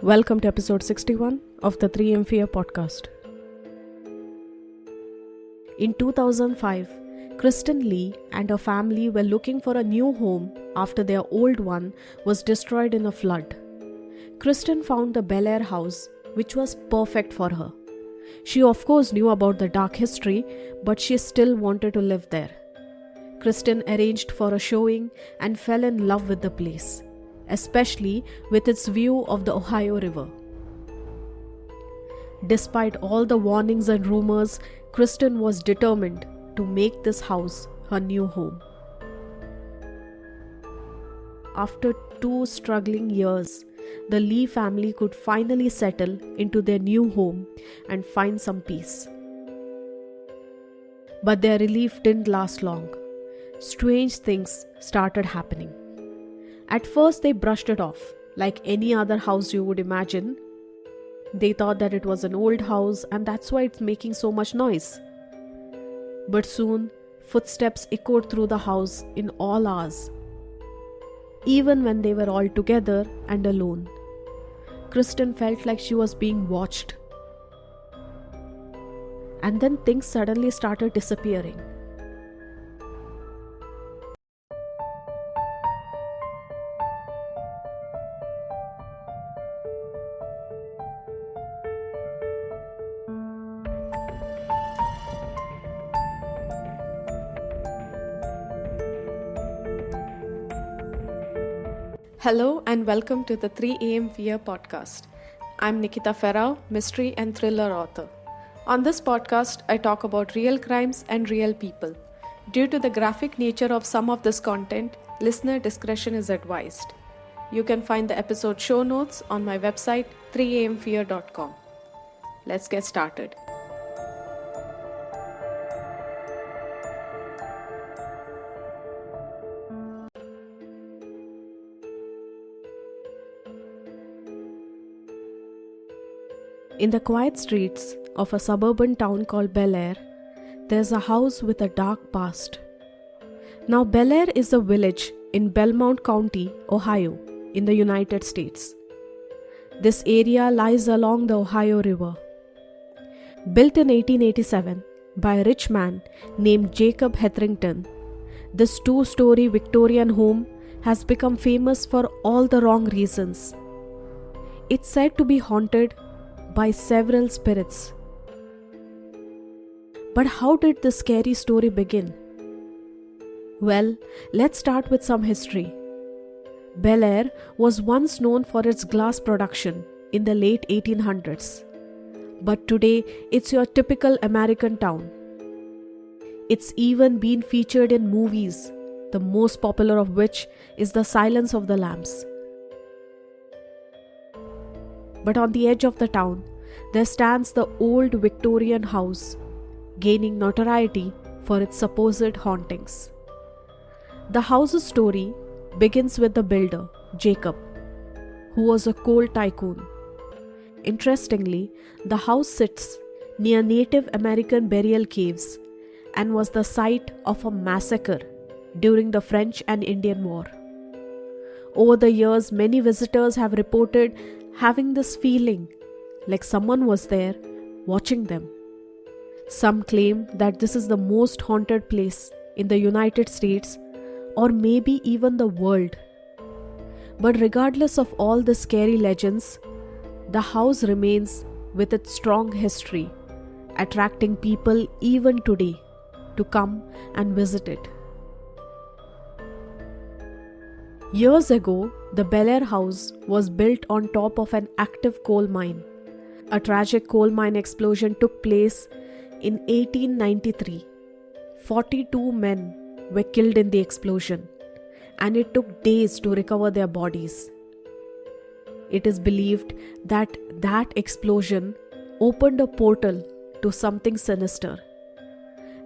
Welcome to episode 61 of the 3M Fear podcast. In 2005, Kristen Lee and her family were looking for a new home after their old one was destroyed in a flood. Kristen found the Bel Air house, which was perfect for her. She of course knew about the dark history, but she still wanted to live there. Kristen arranged for a showing and fell in love with the place, especially with its view of the Ohio River. Despite all the warnings and rumors, Kristen was determined to make this house her new home. After 2 struggling years, the Lee family could finally settle into their new home and find some peace. But their relief didn't last long. Strange things started happening. At first, they brushed it off, like any other house you would imagine. They thought that it was an old house and that's why it's making so much noise. But soon, footsteps echoed through the house in all hours, even when they were all together and alone. Kristen felt like she was being watched. And then things suddenly started disappearing. Hello and welcome to the 3am Fear podcast. I'm Nikita Ferrao, mystery and thriller author. On this podcast, I talk about real crimes and real people. Due to the graphic nature of some of this content, listener discretion is advised. You can find the episode show notes on my website 3amfear.com. Let's get started. In the quiet streets of a suburban town called Bel Air, there's a house with a dark past. Now, Bel Air is a village in Belmont County, Ohio, in the United States. This area lies along the Ohio River. Built in 1887 by a rich man named Jacob Hetherington, this 2-story Victorian home has become famous for all the wrong reasons. It's said to be haunted by several spirits. But how did this scary story begin? Well, let's start with some history. Bel Air was once known for its glass production in the late 1800s. But today, it's your typical American town. It's even been featured in movies, the most popular of which is The Silence of the Lambs. But on the edge of the town, there stands the old Victorian house, gaining notoriety for its supposed hauntings. The house's story begins with the builder, Jacob, who was a coal tycoon. Interestingly, the house sits near Native American burial caves and was the site of a massacre during the French and Indian War. Over the years, many visitors have reported having this feeling like someone was there watching them. Some claim that this is the most haunted place in the United States or maybe even the world. But regardless of all the scary legends, the house remains with its strong history, attracting people even today to come and visit it. Years ago, the Bel Air house was built on top of an active coal mine. A tragic coal mine explosion took place in 1893. 42 men were killed in the explosion, and it took days to recover their bodies. It is believed that explosion opened a portal to something sinister.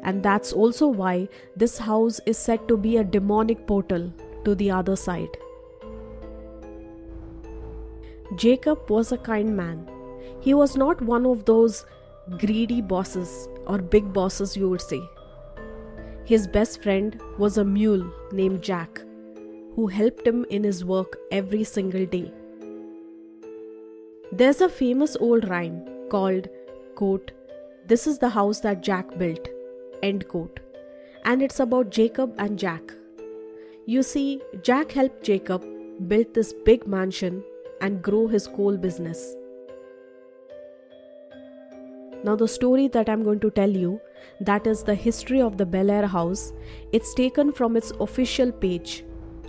And that's also why this house is said to be a demonic portal to the other side. Jacob was a kind man. He was not one of those greedy bosses or big bosses you would say. His best friend was a mule named Jack, who helped him in his work every single day. There's a famous old rhyme called, quote, "This is the house that Jack built," end quote. And it's about Jacob and Jack. You see, Jack helped Jacob build this big mansion and grow his coal business. Now the story that I'm going to tell you, that is the history of the Bel Air house, it's taken from its official page.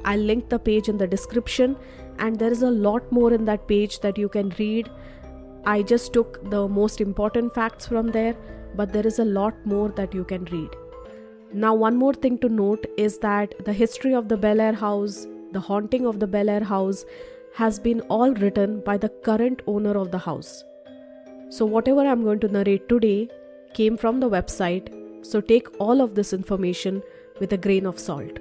I'll link the page in the description, and there is a lot more in that page that you can read. I just took the most important facts from there, but there is a lot more that you can read. Now one more thing to note is that the history of the Bel Air house, the haunting of the Bel Air house, has been all written by the current owner of the house. So whatever I'm going to narrate today came from the website, so take all of this information with a grain of salt.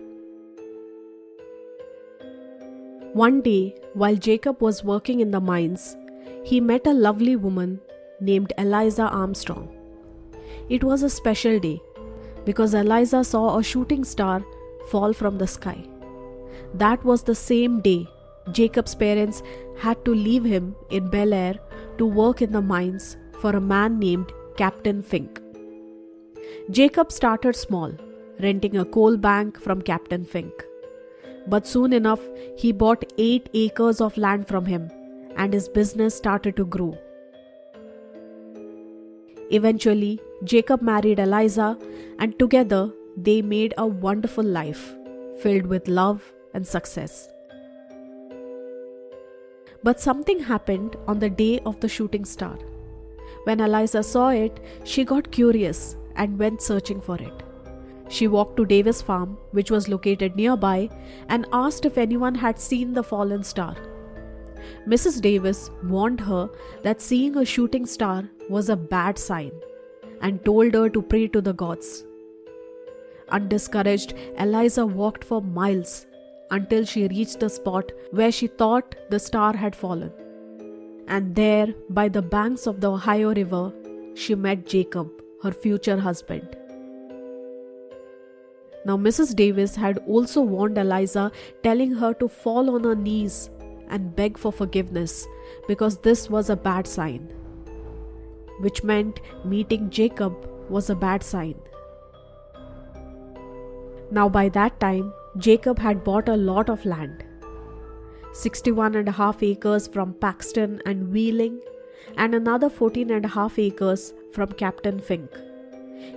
One day, while Jacob was working in the mines, he met a lovely woman named Eliza Armstrong. It was a special day because Eliza saw a shooting star fall from the sky. That was the same day Jacob's parents had to leave him in Bel Air to work in the mines for a man named Captain Fink. Jacob started small, renting a coal bank from Captain Fink. But soon enough, he bought 8 acres of land from him, and his business started to grow. Eventually, Jacob married Eliza, and together they made a wonderful life, filled with love and success. But something happened on the day of the shooting star. When Eliza saw it, she got curious and went searching for it. She walked to Davis Farm, which was located nearby, and asked if anyone had seen the fallen star. Mrs. Davis warned her that seeing a shooting star was a bad sign and told her to pray to the gods. Undiscouraged, Eliza walked for miles until she reached the spot where she thought the star had fallen. And there, by the banks of the Ohio River, she met Jacob, her future husband. Now Mrs. Davis had also warned Eliza, telling her to fall on her knees and beg for forgiveness because this was a bad sign, which meant meeting Jacob was a bad sign. Now by that time, Jacob had bought a lot of land, 61.5 acres from Paxton and Wheeling, and another 14.5 acres from Captain Fink.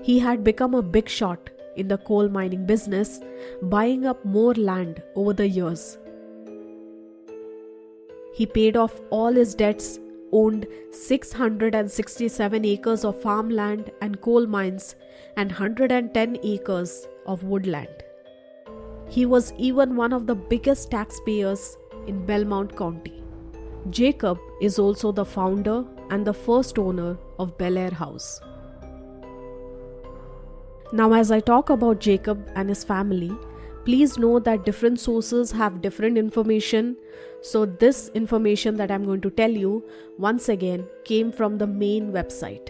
He had become a big shot in the coal mining business, buying up more land over the years. He paid off all his debts, owned 667 acres of farmland and coal mines, and 110 acres of woodland. He was even one of the biggest taxpayers in Belmont County. Jacob is also the founder and the first owner of Bel Air House. Now, as I talk about Jacob and his family, please know that different sources have different information. So this information that I'm going to tell you, once again, came from the main website.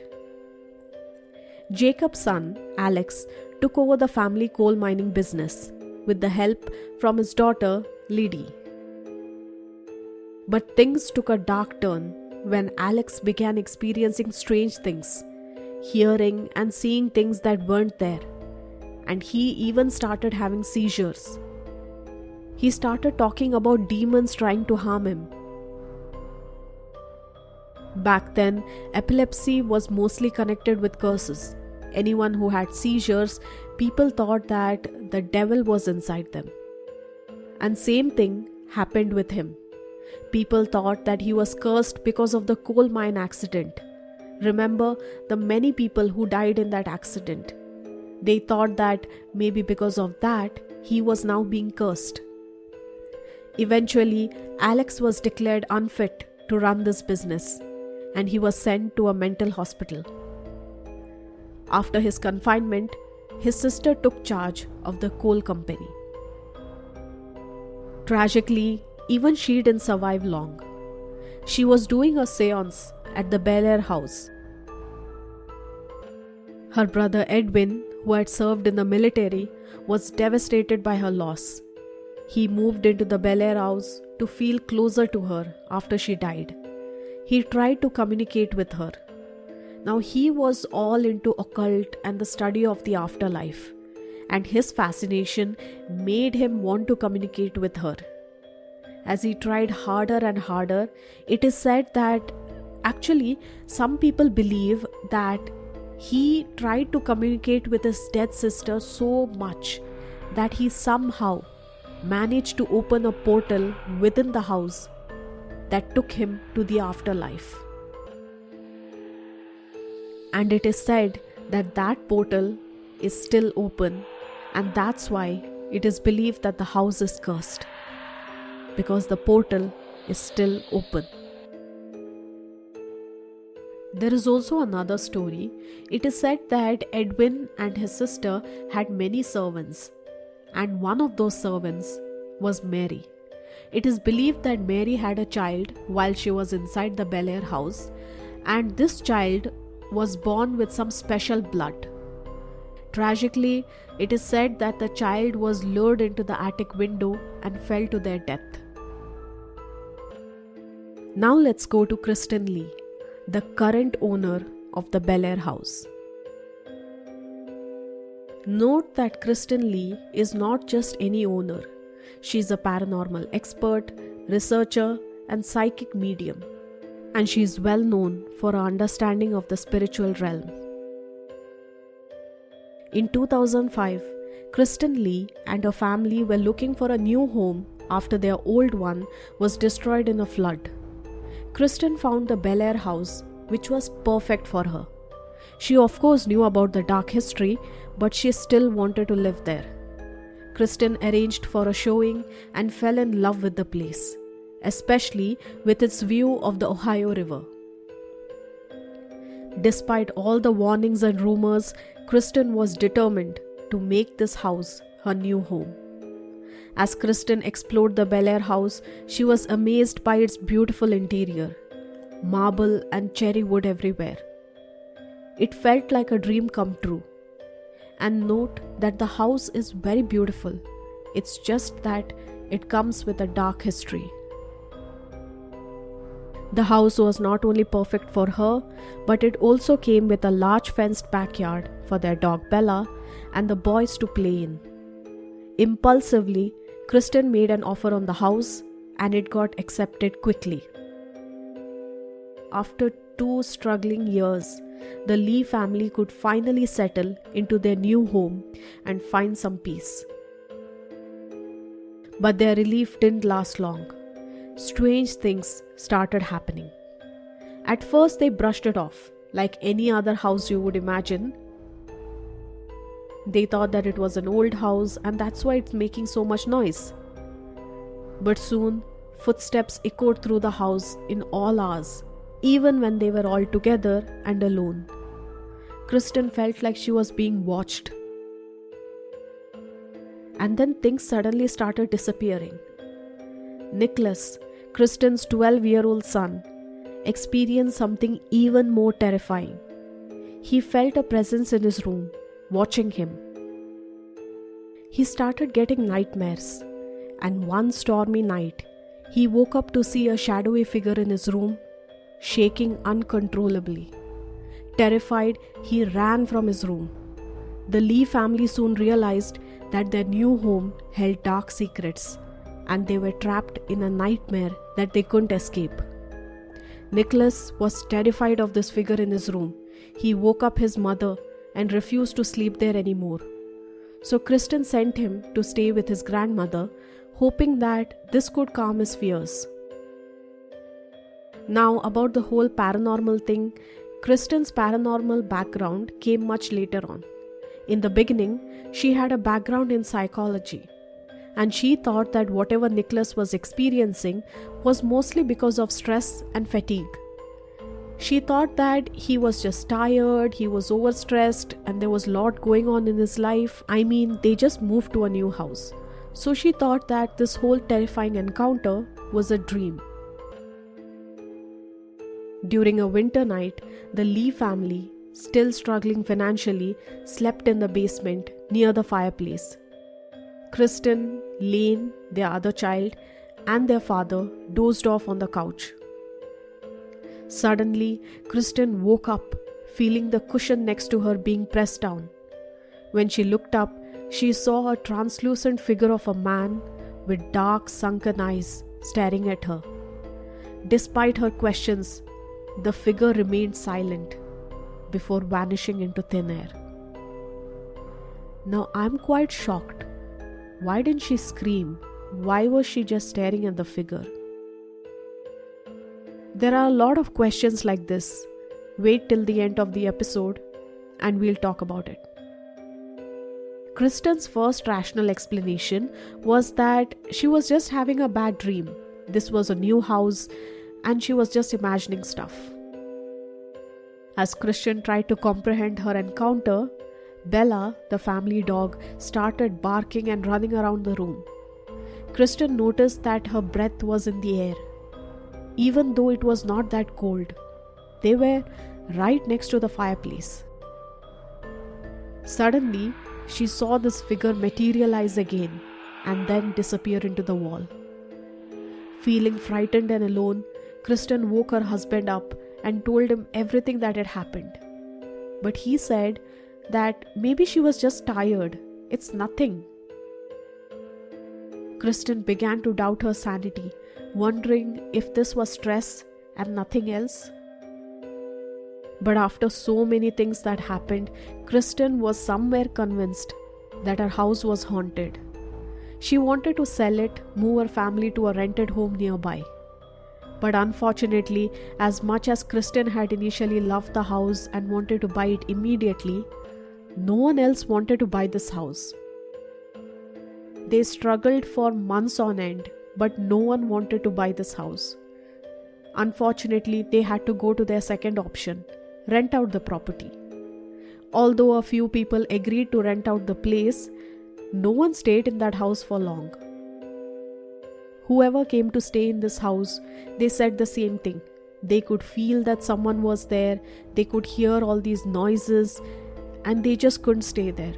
Jacob's son, Alex, took over the family coal mining business with the help from his daughter, Liddy. But things took a dark turn when Alex began experiencing strange things, hearing and seeing things that weren't there. And he even started having seizures. He started talking about demons trying to harm him. Back then, epilepsy was mostly connected with curses. Anyone who had seizures, people thought that the devil was inside them. And same thing happened with him. People thought that he was cursed because of the coal mine accident. Remember the many people who died in that accident. They thought that maybe because of that, he was now being cursed. Eventually, Alex was declared unfit to run this business, and he was sent to a mental hospital. After his confinement, his sister took charge of the coal company. Tragically, even she didn't survive long. She was doing a séance at the Bel Air house. Her brother Edwin, who had served in the military, was devastated by her loss. He moved into the Bel Air house to feel closer to her after she died. he tried to communicate with her. Now he was all into occult and the study of the afterlife, and his fascination made him want to communicate with her. As he tried harder and harder, it is said that actually some people believe that he tried to communicate with his dead sister so much that he somehow managed to open a portal within the house that took him to the afterlife. And it is said that that portal is still open, and that's why it is believed that the house is cursed, because the portal is still open. There is also another story. It is said that Edwin and his sister had many servants, and one of those servants was Mary. It is believed that Mary had a child while she was inside the Bel Air house, and this child was born with some special blood. Tragically, it is said that the child was lured into the attic window and fell to their death. Now let's go to Kristen Lee, the current owner of the Bel Air house. Note that Kristen Lee is not just any owner. She is a paranormal expert, researcher, and psychic medium, and she is well known for her understanding of the spiritual realm. In 2005, Kristen Lee and her family were looking for a new home after their old one was destroyed in a flood. Kristen found the Bel Air house, which was perfect for her. She of course knew about the dark history, but she still wanted to live there. Kristen arranged for a showing and fell in love with the place, especially with its view of the Ohio River. Despite all the warnings and rumors, Kristen was determined to make this house her new home. As Kristen explored the Bel Air house, she was amazed by its beautiful interior, marble and cherry wood everywhere. It felt like a dream come true. And note that the house is very beautiful. It's just that it comes with a dark history. The house was not only perfect for her, but it also came with a large fenced backyard for their dog Bella and the boys to play in. Impulsively, Kristen made an offer on the house, and it got accepted quickly. After 2 struggling years, the Lee family could finally settle into their new home and find some peace. But their relief didn't last long. Strange things started happening. At first, they brushed it off, like any other house you would imagine. They thought that it was an old house and that's why it's making so much noise. But soon, footsteps echoed through the house in all hours, even when they were all together and alone. Kristen felt like she was being watched. And then things suddenly started disappearing. Nicholas, Kristen's 12-year-old son, experienced something even more terrifying. He felt a presence in his room, watching him. He started getting nightmares, and one stormy night, he woke up to see a shadowy figure in his room, shaking uncontrollably. Terrified, he ran from his room. The Lee family soon realized that their new home held dark secrets, and they were trapped in a nightmare that they couldn't escape. Nicholas was terrified of this figure in his room. He woke up his mother and refused to sleep there anymore. So Kristen sent him to stay with his grandmother, hoping that this could calm his fears. Now, about the whole paranormal thing, Kristen's paranormal background came much later on. In the beginning, she had a background in psychology, and she thought that whatever Nicholas was experiencing was mostly because of stress and fatigue. She thought that he was just tired, he was overstressed, and there was a lot going on in his life. I mean, they just moved to a new house. So she thought that this whole terrifying encounter was a dream. During a winter night, the Lee family, still struggling financially, slept in the basement near the fireplace. Kristen, Lane, their other child, and their father dozed off on the couch. Suddenly, Kristen woke up, feeling the cushion next to her being pressed down. When she looked up, she saw a translucent figure of a man with dark, sunken eyes staring at her. Despite her questions, the figure remained silent before vanishing into thin air. Now I'm quite shocked. Why didn't she scream? Why was she just staring at the figure? There are a lot of questions like this. Wait till the end of the episode and we'll talk about it. Kristen's first rational explanation was that she was just having a bad dream. This was a new house and she was just imagining stuff. As Kristen tried to comprehend her encounter, Bella, the family dog, started barking and running around the room. Kristen noticed that her breath was in the air, even though it was not that cold. They were right next to the fireplace. Suddenly, she saw this figure materialize again and then disappear into the wall. Feeling frightened and alone, Kristen woke her husband up and told him everything that had happened. But he said that maybe she was just tired. It's nothing. Kristen began to doubt her sanity, wondering if this was stress and nothing else. But after so many things that happened, Kristen was somewhere convinced that her house was haunted. She wanted to sell it, move her family to a rented home nearby. But unfortunately, as much as Kristen had initially loved the house and wanted to buy it immediately, no one else wanted to buy this house. They struggled for months on end, but no one wanted to buy this house. Unfortunately, they had to go to their second option, rent out the property. Although a few people agreed to rent out the place, no one stayed in that house for long. Whoever came to stay in this house, they said the same thing. They could feel that someone was there, they could hear all these noises, and they just couldn't stay there.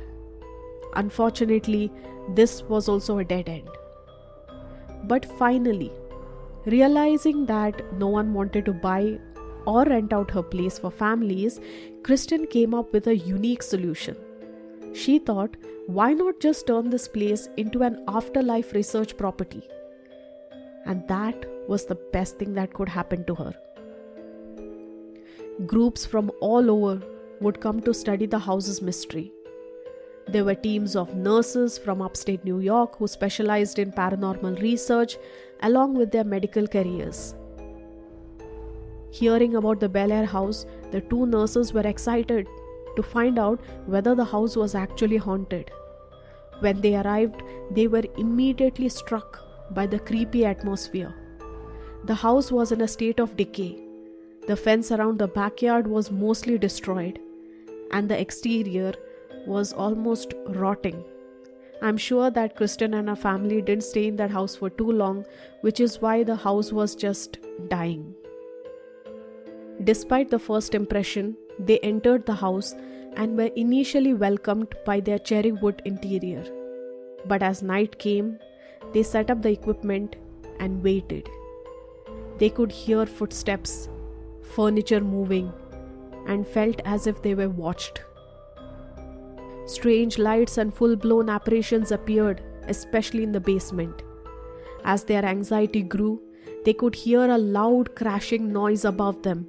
Unfortunately, this was also a dead end. But finally, realizing that no one wanted to buy or rent out her place for families, Kristen came up with a unique solution. She thought, why not just turn this place into an afterlife research property? And that was the best thing that could happen to her. Groups from all over would come to study the house's mystery. There were teams of nurses from upstate New York who specialized in paranormal research along with their medical careers. Hearing about the Bel Air house, the two nurses were excited to find out whether the house was actually haunted. When they arrived, they were immediately struck by the creepy atmosphere. The house was in a state of decay. The fence around the backyard was mostly destroyed, and the exterior was almost rotting. I'm sure that Kristen and her family didn't stay in that house for too long, which is why the house was just dying. Despite the first impression, they entered the house and were initially welcomed by their cherry wood interior. But as night came, they set up the equipment and waited. They could hear footsteps, furniture moving, and felt as if they were watched. Strange lights and full-blown apparitions appeared, especially in the basement. As their anxiety grew, they could hear a loud crashing noise above them,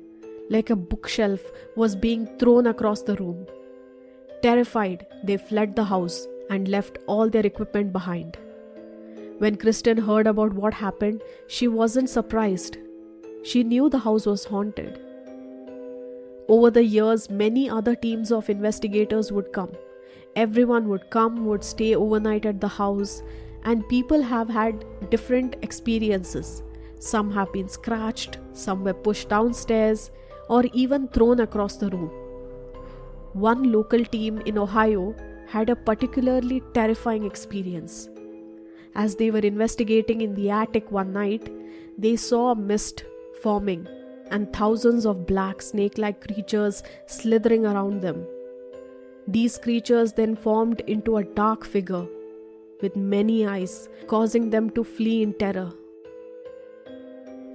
like a bookshelf was being thrown across the room. Terrified, they fled the house and left all their equipment behind. When Kristen heard about what happened, she wasn't surprised. She knew the house was haunted. Over the years, many other teams of investigators would come. Everyone would come, would stay overnight at the house, and people have had different experiences. Some have been scratched, some were pushed downstairs, or even thrown across the room. One local team in Ohio had a particularly terrifying experience. As they were investigating in the attic one night, they saw a mist forming and thousands of black snake-like creatures slithering around them. These creatures then formed into a dark figure with many eyes, causing them to flee in terror.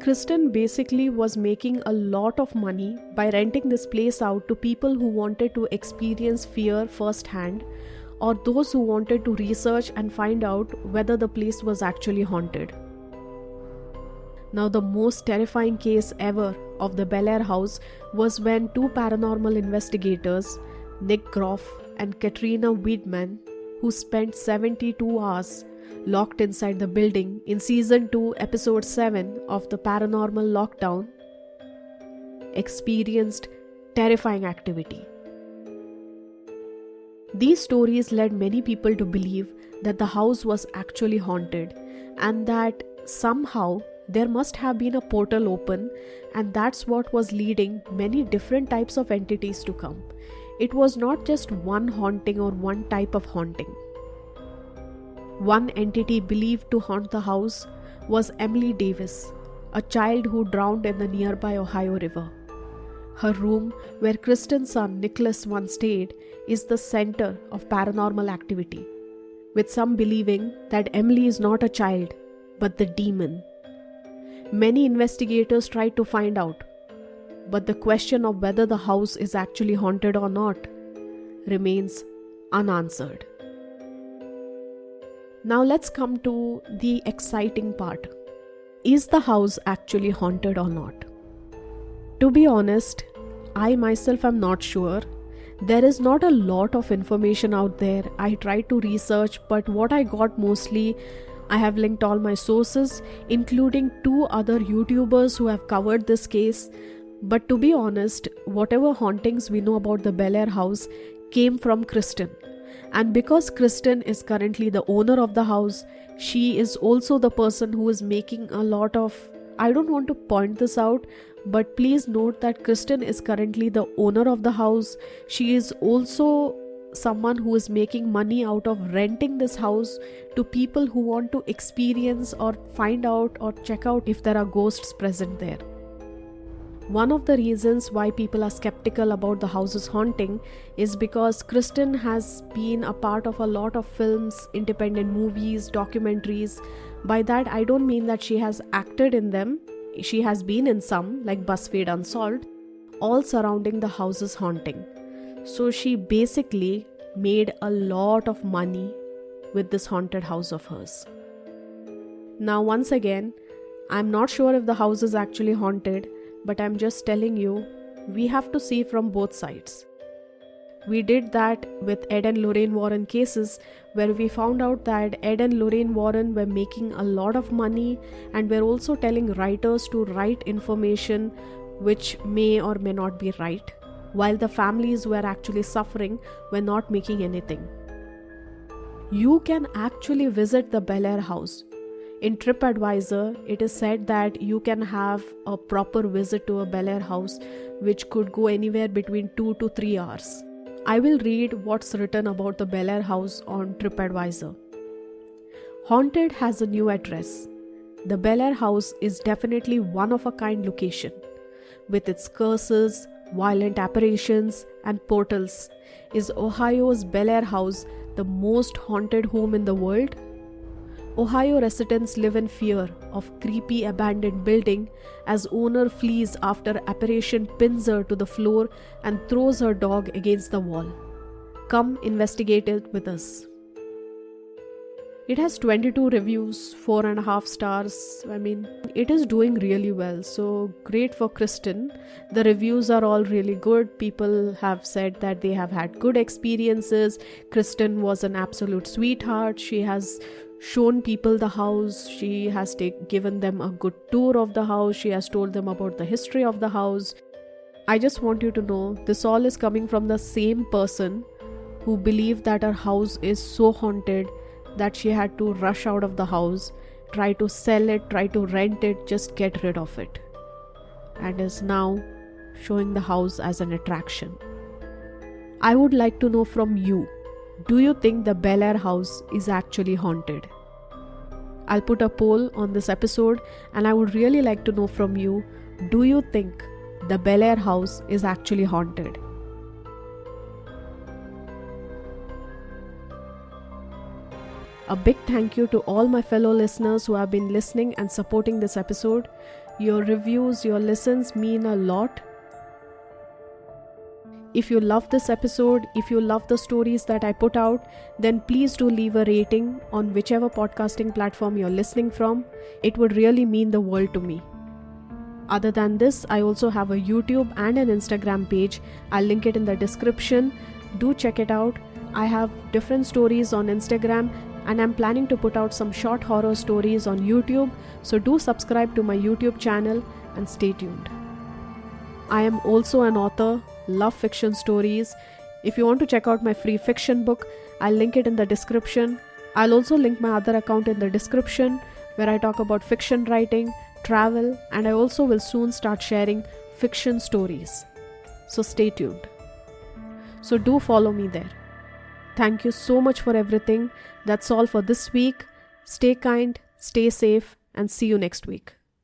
Kristen basically was making a lot of money by renting this place out to people who wanted to experience fear firsthand, or those who wanted to research and find out whether the place was actually haunted. Now, the most terrifying case ever of the Bel Air house was when two paranormal investigators, Nick Groff and Katrina Weidman, who spent 72 hours locked inside the building in Season 2, Episode 7 of the Paranormal Lockdown, experienced terrifying activity. These stories led many people to believe that the house was actually haunted and that somehow there must have been a portal open, and that's what was leading many different types of entities to come. It was not just one haunting or one type of haunting. One entity believed to haunt the house was Emily Davis, a child who drowned in the nearby Ohio River. Her room, where Kristen's son Nicholas once stayed, is the center of paranormal activity, with some believing that Emily is not a child, but the demon. Many investigators tried to find out, but the question of whether the house is actually haunted or not remains unanswered. Now let's come to the exciting part. Is the house actually haunted or not? To be honest, I myself am not sure. There is not a lot of information out there. I tried to research, but what I got mostly, I have linked all my sources, including 2 other YouTubers who have covered this case. But to be honest, whatever hauntings we know about the Bel Air house came from Kristen. And because Kristen is currently the owner of the house, she is also the person who is making a lot of... I don't want to point this out, but please note that Kristen is currently the owner of the house. She is also someone who is making money out of renting this house to people who want to experience or find out or check out if there are ghosts present there. One of the reasons why people are skeptical about the house's haunting is because Kristen has been a part of a lot of films, independent movies, documentaries. By that, I don't mean that she has acted in them. She has been in some, like BuzzFeed Unsolved, all surrounding the house's haunting. So she basically made a lot of money with this haunted house of hers. Now, once again, I'm not sure if the house is actually haunted, but I'm just telling you, we have to see from both sides. We did that with Ed and Lorraine Warren cases, where we found out that Ed and Lorraine Warren were making a lot of money and were also telling writers to write information which may or may not be right, while the families who were actually suffering were not making anything. You can actually visit the Bel Air house. In TripAdvisor, it is said that you can have a proper visit to a Bel Air house, which could go anywhere between 2 to 3 hours. I will read what's written about the Bel Air house on TripAdvisor. Haunted has a new address. The Bel Air house is definitely one of a kind location. With its curses, violent apparitions, and portals, is Ohio's Bel Air house the most haunted home in the world? Ohio residents live in fear of creepy abandoned building as owner flees after apparition pins her to the floor and throws her dog against the wall. Come investigate it with us. It has 22 reviews, 4.5 stars. I mean, it is doing really well. So great for Kristen. The reviews are all really good. People have said that they have had good experiences. Kristen was an absolute sweetheart. She has shown people the house. She has given them a good tour of the house. She has told them about the history of the house. I just want you to know this all is coming from the same person who believed that her house is so haunted that she had to rush out of the house, try to sell it, try to rent it, just get rid of it, and is now showing the house as an attraction. I would like to know from you, do you think the Bel Air house is actually haunted? I'll put a poll on this episode and I would really like to know from you, do you think the Bel Air house is actually haunted? A big thank you to all my fellow listeners who have been listening and supporting this episode. Your reviews, your listens mean a lot. If you love this episode, if you love the stories that I put out, then please do leave a rating on whichever podcasting platform you're listening from. It would really mean the world to me. Other than this, I also have a YouTube and an Instagram page. I'll link it in the description. Do check it out. I have different stories on Instagram, and I'm planning to put out some short horror stories on YouTube. So do subscribe to my YouTube channel and stay tuned. I am also an author, love fiction stories. If you want to check out my free fiction book, I'll link it in the description. I'll also link my other account in the description where I talk about fiction writing, travel, and I also will soon start sharing fiction stories. So stay tuned. So do follow me there. Thank you so much for everything. That's all for this week. Stay kind, stay safe, and see you next week.